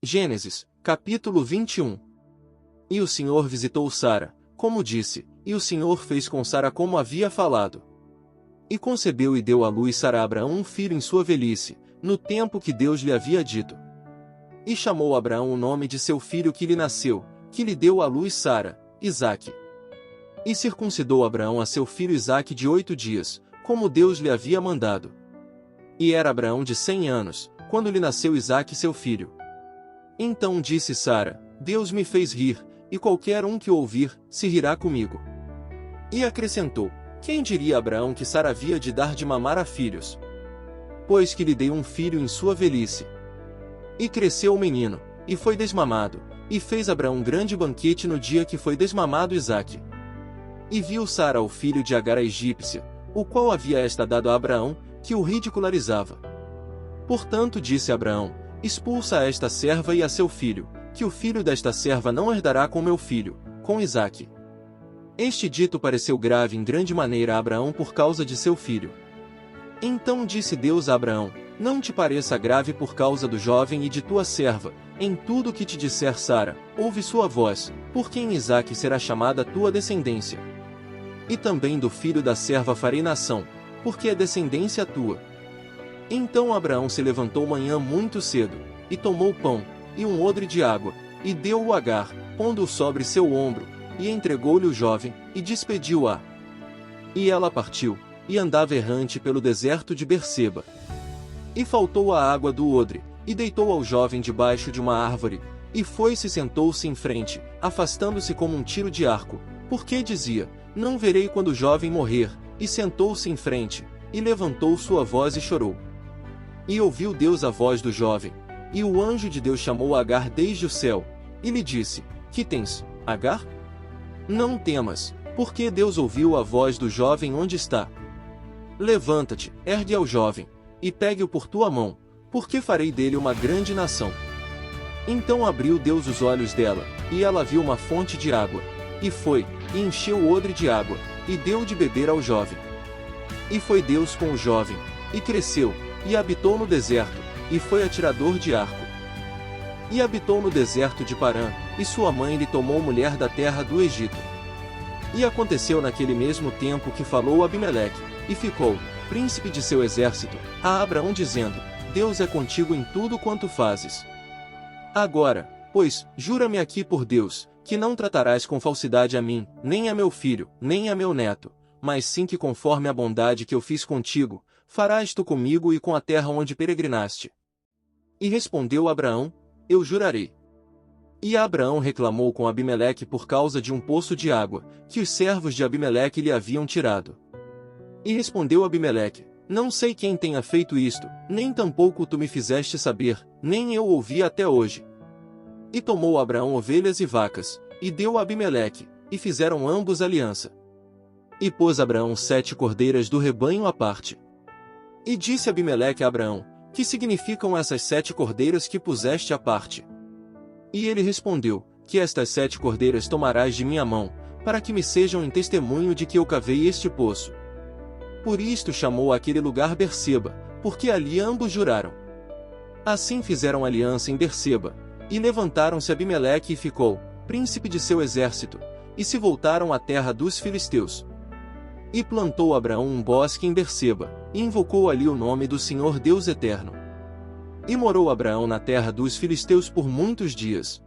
Gênesis, capítulo 21. E o Senhor visitou Sara, como disse, e o Senhor fez com Sara como havia falado. E concebeu e deu à luz Sara a Abraão um filho em sua velhice, no tempo que Deus lhe havia dito. E chamou Abraão o nome de seu filho que lhe nasceu, que lhe deu à luz Sara, Isaque. E circuncidou Abraão a seu filho Isaque de 8 dias, como Deus lhe havia mandado. E era Abraão de 100 anos, quando lhe nasceu Isaque seu filho. Então disse Sara: Deus me fez rir, e qualquer um que o ouvir, se rirá comigo. E acrescentou: Quem diria a Abraão que Sara havia de dar de mamar a filhos? Pois que lhe dei um filho em sua velhice. E cresceu o menino, e foi desmamado, e fez Abraão um grande banquete no dia que foi desmamado Isaque. E viu Sara o filho de Agar a egípcia, o qual havia esta dado a Abraão, que o ridicularizava. Portanto disse Abraão: Expulsa a esta serva e a seu filho, que o filho desta serva não herdará com meu filho, com Isaque. Este dito pareceu grave em grande maneira a Abraão por causa de seu filho. Então disse Deus a Abraão: Não te pareça grave por causa do jovem e de tua serva, em tudo que te disser Sara, ouve sua voz, porque em Isaque será chamada tua descendência. E também do filho da serva farei nação, porque é descendência tua. Então Abraão se levantou manhã muito cedo, e tomou pão, e um odre de água, e deu-o a Agar, pondo-o sobre seu ombro, e entregou-lhe o jovem, e despediu-a. E ela partiu, e andava errante pelo deserto de Berseba. E faltou a água do odre, e deitou ao jovem debaixo de uma árvore, e foi-se e sentou-se em frente, afastando-se como um tiro de arco, porque dizia: Não verei quando o jovem morrer, e sentou-se em frente, e levantou sua voz e chorou. E ouviu Deus a voz do jovem, e o anjo de Deus chamou Agar desde o céu, e lhe disse: Que tens, Agar? Não temas, porque Deus ouviu a voz do jovem onde está. Levanta-te, ergue ao jovem, e pegue-o por tua mão, porque farei dele uma grande nação. Então abriu Deus os olhos dela, e ela viu uma fonte de água, e foi, e encheu o odre de água, e deu de beber ao jovem. E foi Deus com o jovem, e cresceu, e habitou no deserto, e foi atirador de arco. E habitou no deserto de Parã, e sua mãe lhe tomou mulher da terra do Egito. E aconteceu naquele mesmo tempo que falou Abimeleque, e ficou, príncipe de seu exército, a Abraão dizendo: Deus é contigo em tudo quanto fazes. Agora, pois, jura-me aqui por Deus, que não tratarás com falsidade a mim, nem a meu filho, nem a meu neto, mas sim que conforme a bondade que eu fiz contigo, farás tu comigo e com a terra onde peregrinaste. E respondeu Abraão: Eu jurarei. E Abraão reclamou com Abimeleque por causa de um poço de água, que os servos de Abimeleque lhe haviam tirado. E respondeu Abimeleque: Não sei quem tenha feito isto, nem tampouco tu me fizeste saber, nem eu ouvi até hoje. E tomou Abraão ovelhas e vacas, e deu a Abimeleque, e fizeram ambos aliança. E pôs Abraão 7 cordeiras do rebanho à parte. E disse Abimeleque a Abraão: Que significam essas 7 cordeiras que puseste à parte? E ele respondeu: Que estas 7 cordeiras tomarás de minha mão, para que me sejam em testemunho de que eu cavei este poço. Por isto chamou aquele lugar Berseba, porque ali ambos juraram. Assim fizeram aliança em Berseba, e levantaram-se Abimeleque e ficou, príncipe de seu exército, e se voltaram à terra dos filisteus. E plantou Abraão um bosque em Berseba, e invocou ali o nome do Senhor Deus Eterno. E morou Abraão na terra dos filisteus por muitos dias.